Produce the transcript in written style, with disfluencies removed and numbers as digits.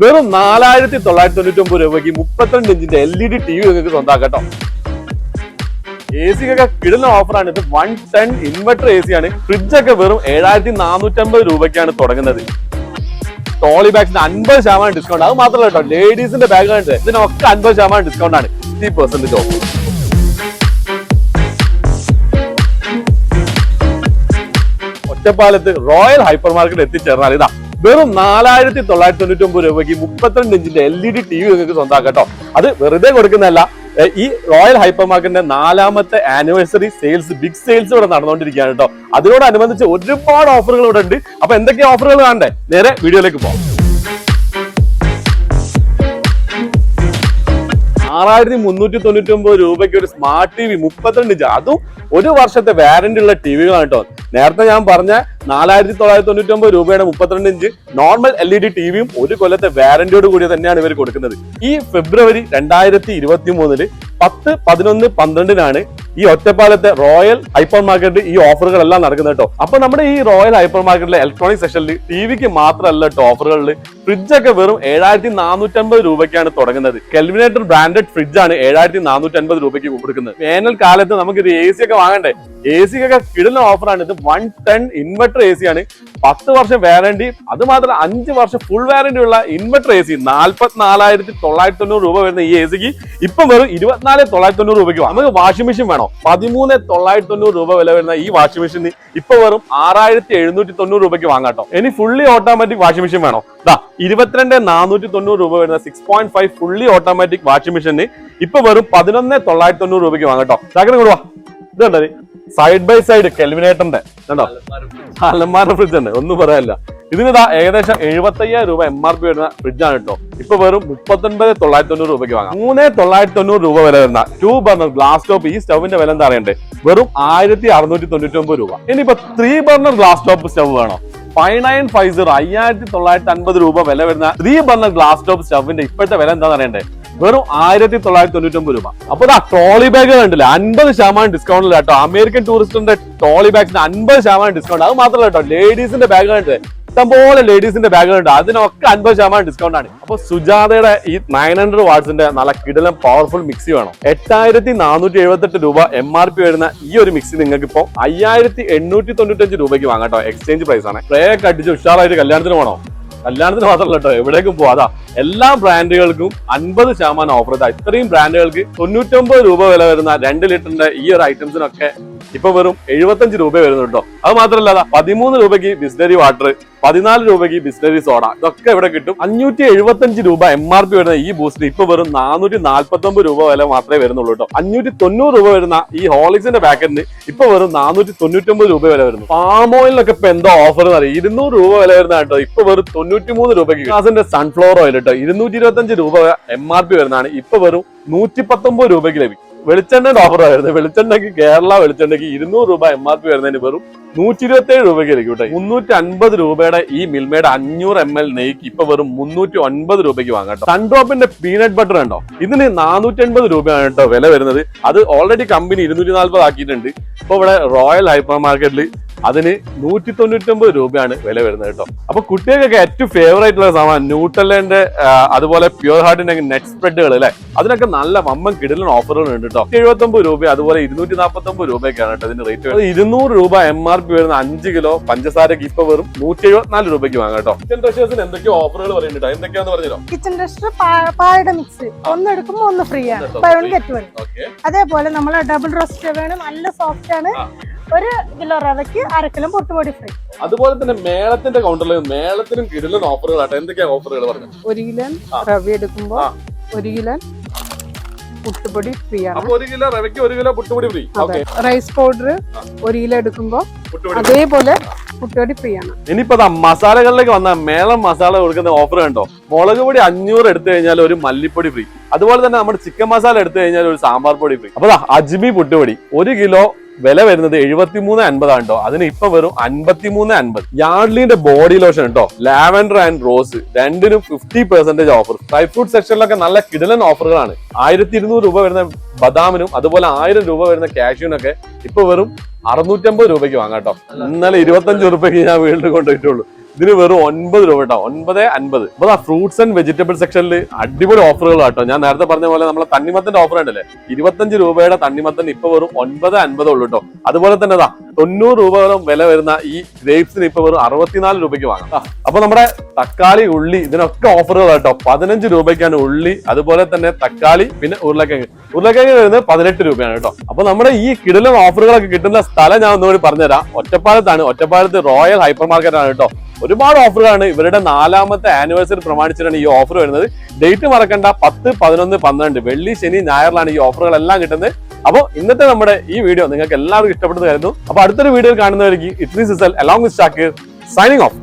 വെറും 4999 രൂപയ്ക്ക് 32 ഇഞ്ചിന്റെ LED TV നിങ്ങൾക്ക് സ്വന്തമാക്കാം. AC ഒക്കെ കിടുന്ന ഓഫറാണ്. ഇത് 110 ഇൻവെർട്ടർ AC ആണ്. ഫ്രിഡ്ജൊക്കെ വെറും 7450 രൂപയ്ക്കാണ് തുടങ്ങുന്നത്. ട്രോളി ബാഗ്സിന് 50% ഡിസ്കൗണ്ട്. അത് മാത്രമല്ല കേട്ടോ, ലേഡീസിന്റെ ബാഗുകളുണ്ട്, ഇതിനൊക്കെ 50% ഡിസ്കൗണ്ട് ആണ്. 50% ഓഫ്. ഒറ്റപ്പാലത്ത് റോയൽ ഹൈപ്പർ മാർക്കറ്റ് എത്തിച്ചേർന്നാൽ ഇതാ വെറും 4999 രൂപയ്ക്ക് 32 ഇഞ്ചിന്റെ LED TV നിങ്ങൾക്ക് സ്വന്തമാക്കാം കേട്ടോ. അത് വെറുതെ കൊടുക്കുന്നതല്ല, ഈ റോയൽ ഹൈപ്പർ മാർക്കറ്റിന്റെ 4ാമത്തെ ആനിവേഴ്സറി സെയിൽസ്, ബിഗ് സെയിൽസ് ഇവിടെ നടന്നുകൊണ്ടിരിക്കുകയാണ് കേട്ടോ. അതിനോടനുബന്ധിച്ച് ഒരുപാട് ഓഫറുകൾ ഇവിടെ ഉണ്ട്. അപ്പൊ എന്തൊക്കെ ഓഫറുകൾ കാണണ്ടേ, നേരെ വീഡിയോയിലേക്ക് പോകാം. 6399 രൂപയ്ക്ക് ഒരു സ്മാർട്ട് TV 32 ഇഞ്ച്, അതും 1 വർഷത്തെ വാറന്റി ഉള്ള ടിവികളാണ് കേട്ടോ. നേരത്തെ ഞാൻ പറഞ്ഞ 4999 രൂപയുടെ 32 ഇഞ്ച് നോർമൽ LED ടിവിയും 1 കൊല്ലത്തെ വാറന്റിയോട് കൂടി തന്നെയാണ് ഇവർ കൊടുക്കുന്നത്. ഈ ഫെബ്രുവരി 2023 10, 11, 12 ഈ ഒറ്റപ്പാലത്തെ റോയൽ ഹൈപ്പർ മാർക്കറ്റ് ഈ ഓഫറുകളെല്ലാം നടക്കുന്നത് കേട്ടോ. അപ്പൊ നമ്മുടെ ഈ റോയൽ ഹൈപ്പർ മാർക്കറ്റിലെ ഇലക്ട്രോണിക് സെക്ഷനിൽ ടിവിക്ക് മാത്രമല്ല കേട്ടോ ഓഫറുകളിൽ, ഫ്രിഡ്ജൊക്കെ വെറും 7450 രൂപയ്ക്കാണ് തുടങ്ങുന്നത്. കെൽവിനേറ്റർ ബ്രാൻഡഡ് ഫ്രിഡ്ജാണ് 7450 രൂപയ്ക്ക് കൊടുക്കുന്നത്. വേനൽ കാലത്ത് നമുക്ക് ഒരു AC ഒക്കെ വാങ്ങണ്ടേ, AC ഒക്കെ കിടുന്ന ഓഫറാണ്. ഇത് 110 ഇൻവെർട്ടർ AC ആണ്. 10 വർഷം വാറന്റി, അത് മാത്രം 5 വർഷം ഫുൾ വാറന്റി ഉള്ള ഇൻവെർട്ടർ AC. 44,990 രൂപ വരുന്ന ഈ ACക്ക് ഇപ്പൊ വെറും 24,990 രൂപയ്ക്ക്. നമുക്ക് വാഷിംഗ് മെഷീൻ വേണോ, 13,990 രൂപ വില വരുന്ന ഈ വാഷിംഗ് മെഷീന് ഇപ്പൊ വെറും 6,790 രൂപയ്ക്ക് വാങ്ങാട്ടോ. ഇനി ഫുള്ളി ഓട്ടോമാറ്റിക് വാഷിംഗ് മെഷീൻ വേണോ, 22,490 രൂപ വരുന്ന 6.5 ഫുള്ളി ഓട്ടോമാറ്റിക് വാഷിംഗ് മെഷീന് ഇപ്പൊ വെറും 11,990 രൂപയ്ക്ക് വാങ്ങാട്ടോ. ചാക്കരം കൊടുവാ. ഇതുണ്ടോ സൈഡ് ബൈ സൈഡ് കെൽവിനേറ്ററിന്റെ കണ്ടോ, അലമാര ഫ്രിഡ്ജ് ഉണ്ട്, ഒന്നും പറയാനില്ല. ഇതിനിതാ ഏകദേശം 75,000 രൂപ MRP വരുന്ന ഫ്രിഡ്ജാണ് കേട്ടോ. ഇപ്പൊ വെറും 39,990 രൂപയ്ക്ക് വാങ്ങാം. 3,990 രൂപ വില വരുന്ന 2 ബർണർ ഗ്ലാസ് ടോപ്പ്. ഈ സ്റ്റവിന്റെ വില എന്താ അറിയണ്ടേ, വെറും 1,699 രൂപ. ഇനിയിപ്പോ 3 ബർണർ ഗ്ലാസ് ടോപ്പ് സ്റ്റവ് വേണോ, 5950 5,950 രൂപ വില വരുന്ന 3 ബർണർ ഗ്ലാസ് ടോപ്പ് സ്റ്റവിന്റെ ഇപ്പോഴത്തെ വില എന്താണെന്ന് അറിയണ്ടേ, വെറും 1,999 രൂപ. അപ്പൊ ട്രോളി ബാഗ് കണ്ടില്ല, 50% ഡിസ്കൗണ്ടിൽ കേട്ടോ. അമേരിക്കൻ ടൂറിസ്റ്റിന്റെ ട്രോളി ബാഗ്സിന് 50% ഡിസ്കൗണ്ട്. അത് മാത്രമല്ല കേട്ടോ, ലേഡീസിന്റെ ബാഗ് കണ്ടില്ലേ, ഇഷ്ടംപോലെ ലേഡീസിന്റെ ബാഗുകളുണ്ട്, അതിനൊക്കെ 50% ഡിസ്കൗണ്ട് ആണ്. അപ്പൊ സുജാതയുടെ ഈ 900 വാട്ട്സിന്റെ നല്ല കിടിലം പവർഫുൾ മിക്സി വേണം, 8,478 രൂപ MRP വരുന്ന ഈ ഒരു മിക്സി നിങ്ങൾക്ക് ഇപ്പൊ 5,895 രൂപയ്ക്ക് വാങ്ങാം കേട്ടോ. എക്സ്ചേഞ്ച് പ്രൈസ് ആണ്. സ്പ്രേ ഒക്കെ അടിച്ച് ഉഷാറായിട്ട് കല്യാണത്തിന് വേണോ, കല്യാണത്തിന് മാത്രമല്ല കേട്ടോ, എവിടേക്കും പോവാ. എല്ലാ ബ്രാൻഡുകൾക്കും 50% ഓഫർ. ഇത്രയും ബ്രാൻഡുകൾക്ക് 99 രൂപ വില വരുന്ന 2 ലിറ്ററിന്റെ ഈ ഒരു ഐറ്റംസിനൊക്കെ ഇപ്പൊ വെറും 75 രൂപ വരുന്നു കേട്ടോ. അത് മാത്രമല്ല 13 രൂപയ്ക്ക് ബിസ്ലറി വാട്ടർ, 14 രൂപയ്ക്ക് ബിസ്ലറി സോഡ, ഇതൊക്കെ ഇവിടെ കിട്ടും. 575 രൂപ MRP വരുന്ന ഈ ബൂസ്റ്റ് ഇപ്പൊ വെറും 449 രൂപ വില മാത്രമേ വരുന്നുള്ളൂ കേട്ടോ. 590 രൂപ വരുന്ന ഈ ഹോളിക്സിന്റെ പാക്കറ്റിന് ഇപ്പൊ വെറും 499 രൂപ വില വരുന്നു. പാം ഓയിലിനൊക്കെ ഇപ്പൊ എന്താ ഓഫർ എന്ന് അറിയാം, 200 രൂപ വില വരുന്ന കേട്ടോ. ഇപ്പൊ വെറും 93 രൂപയ്ക്ക്. ഗ്ലാസിന്റെ സൺഫ്ലവർ ഓയിൽ കേട്ടോ, 225 രൂപ MRP വരുന്നതാണ്. ഇപ്പൊ വെറും 119 രൂപയ്ക്ക് ലഭിക്കും. വെളിച്ചെണ്ണയുടെ ഓഫർ ആയിരുന്നു. വെളിച്ചെണ്ണയ്ക്ക് കേരള വെളിച്ചെണ്ണയ്ക്ക് 200 രൂപ MRP വരുന്നതിന് വെറും 127 രൂപയ്ക്ക് ലഭിക്കും കേട്ടോ. 350 രൂപയുടെ ഈ മിൽമയുടെ 500 ml നെയ്ക്ക് ഇപ്പൊ വെറും 309 രൂപയ്ക്ക് വാങ്ങാം കേട്ടോ. സൺഡ്രോപ്പിന്റെ പീനട്ട് ബട്ടർ ഉണ്ടോ, ഇതിന് 480 രൂപയാണ് കേട്ടോ വില വരുന്നത്. അത് ഓൾറെഡി കമ്പനി 240 ആക്കിയിട്ടുണ്ട്. ഇപ്പൊ ഇവിടെ റോയൽ ഹൈപ്പർ മാർക്കറ്റിൽ അതിന് 199 രൂപയാണ് വില വരുന്നത് കേട്ടോ. അപ്പൊ കുട്ടികൾക്കൊക്കെ ഏറ്റവും ഫേവറേറ്റ് ഉള്ള സാധനം ന്യൂട്രലിന്റെ അതുപോലെ പ്യൂർ ഹാർട്ടിന്റെ നെറ്റ് സ്പ്രെഡുകൾ അല്ലെ, അതിനൊക്കെ നല്ല വമ്പൻ കിടിലൻ ഓഫറുകൾ ഉണ്ട് കേട്ടോ. 79 രൂപ അതുപോലെ 249 രൂപയ്ക്കാണ് കേട്ടോ ഇതിന്റെ റേറ്റ്. 200 രൂപ MRP വരുന്ന 5 കിലോ പഞ്ചസാരക്ക് ഇപ്പൊ വെറും 174 രൂപയ്ക്ക് വാങ്ങാം കേട്ടോ. കിച്ചൺ ഡ്രഷേഴ്സിന് എന്തൊക്കെയോ ഓഫറുകൾ പറയുന്നുണ്ടോ, എന്തൊക്കെയാന്ന് പറഞ്ഞോ. കിച്ചൺ ഡ്രഷർ പായുടെ മിക്സ്, ഒന്ന് എടുക്കുമ്പോൾ ഒന്ന് ഫ്രീ ആണ്, ബൈ വൺ ഗെറ്റ് വൺ. അതേപോലെ നമ്മളെ ഡബിൾ റോസ്റ്റ് വേണം, നല്ല സോഫ്റ്റ് ആണ്. 1 കിലോ റവയ്ക്ക് 1/2 കിലോ പൊട്ടുപൊടി ഫ്രീ. അതുപോലെ തന്നെ മേളത്തിന്റെ കൗണ്ടറിൽ മേളത്തിനും കിടിലൻ ഓഫറുകളാട്ടെ. എന്തൊക്കെയാ ഓഫറുകൾ പറഞ്ഞു? 1 കിലോ റവ എടുക്കുമ്പോ 1 കിലോ പുട്ടുപൊടി ഫ്രീ ആണ്. 1 കിലോ റവയ്ക്ക് 1 കിലോ പുട്ടുപൊടി ഫ്രീ. റൈസ് പൗഡർ 1 കിലോ എടുക്കുമ്പോ അതേപോലെ പുട്ടുപൊടി ഫ്രീ ആണ്. ഇനിയിപ്പോ മസാലകളിലേക്ക് വന്ന മേളം മസാല കൊടുക്കുന്ന ഓഫർ കണ്ടോ. മുളക് പൊടി 500 എടുത്തു കഴിഞ്ഞാൽ ഒരു മല്ലിപ്പൊടി ഫ്രീ. അതുപോലെ തന്നെ നമ്മുടെ ചിക്കൻ മസാല എടുത്തു കഴിഞ്ഞാൽ ഒരു സാമ്പാർ പൊടി ഫ്രീ. അപ്പൊ അജ്മി പുട്ടുപൊടി 1 കിലോ വില വരുന്നത് 73.50 ആണ് കേട്ടോ. അതിന് ഇപ്പൊ വെറും 53.50. യാർഡ്ലിന്റെ ബോഡി ലോഷൻ കേട്ടോ, ലാവൻഡർ ആൻഡ് റോസ്, രണ്ടിനും 50% ഓഫർ. ഡ്രൈ ഫ്രൂട്ട് സെക്ഷനിലൊക്കെ നല്ല കിടിലൻ ഓഫറുകളാണ്. 1,200 രൂപ വരുന്ന ബദാമിനും അതുപോലെ 1000 രൂപ വരുന്ന കാഷ്യൂനൊക്കെ ഇപ്പൊ വെറും 650 രൂപയ്ക്ക് വാങ്ങാം കേട്ടോ. ഇന്നലെ 25 രൂപയ്ക്ക് ഞാൻ വീട്ടിൽ കൊണ്ടുപോയിട്ടുള്ളൂ. ഇതിന് വെറും 9 രൂപ കേട്ടോ, 9.50. അപ്പൊ ഫ്രൂട്ട്സ് ആൻഡ് വെജിറ്റബിൾ സെക്ഷനിൽ അടിപൊളി ഓഫറുകൾ കേട്ടോ. ഞാൻ നേരത്തെ പറഞ്ഞ പോലെ നമ്മളെ തണ്ണിമത്തന്റെ ഓഫർ ഉണ്ടല്ലേ, 25 രൂപയുടെ തണ്ണിമത്തൻ ഇപ്പൊ വെറും 9.50 ഉള്ളൂ കേട്ടോ. അതുപോലെ തന്നെ 90 രൂപയോളം വില വരുന്ന ഈ ഗ്രേപ്സിന് ഇപ്പൊ വെറും 64 രൂപയ്ക്ക് വാങ്ങാം. അപ്പൊ നമ്മുടെ തക്കാളി, ഉള്ളി ഇതിനൊക്കെ ഓഫറുകൾ കേട്ടോ. 15 രൂപയ്ക്കാണ് ഉള്ളി, അതുപോലെ തന്നെ തക്കാളി, പിന്നെ ഉരുളക്കിഴങ്ങ് വരുന്നത് 18 രൂപയാണ് കേട്ടോ. അപ്പൊ നമ്മുടെ ഈ കിടിലൻ ഓഫറുകളൊക്കെ കിട്ടുന്ന സ്ഥലം ഞാൻ ഒന്നുകൂടി പറഞ്ഞുതരാം. ഒറ്റപ്പാലത്താണ്. ഒറ്റപ്പാലത്ത് റോയൽ ഹൈപ്പർ മാർക്കറ്റ് ആണ് കേട്ടോ. ഒരുപാട് ഓഫറുകളാണ്. ഇവരുടെ 4ാമത്തെ ആനിവേഴ്സറി പ്രമാണിച്ചിട്ടാണ് ഈ ഓഫർ വരുന്നത്. ഡേറ്റ് മറക്കണ്ട, 10, 11, 12 വെള്ളി, ശനി, ഞായറിലാണ് ഈ ഓഫറുകളെല്ലാം കിട്ടുന്നത്. അപ്പോൾ ഇന്നത്തെ നമ്മുടെ ഈ വീഡിയോ നിങ്ങൾക്ക് എല്ലാവർക്കും ഇഷ്ടപ്പെട്ടതായിരുന്നു. അപ്പൊ അടുത്തൊരു വീഡിയോയിൽ കാണുന്നവർക്ക് it's me Sisal along with Shakir signing of.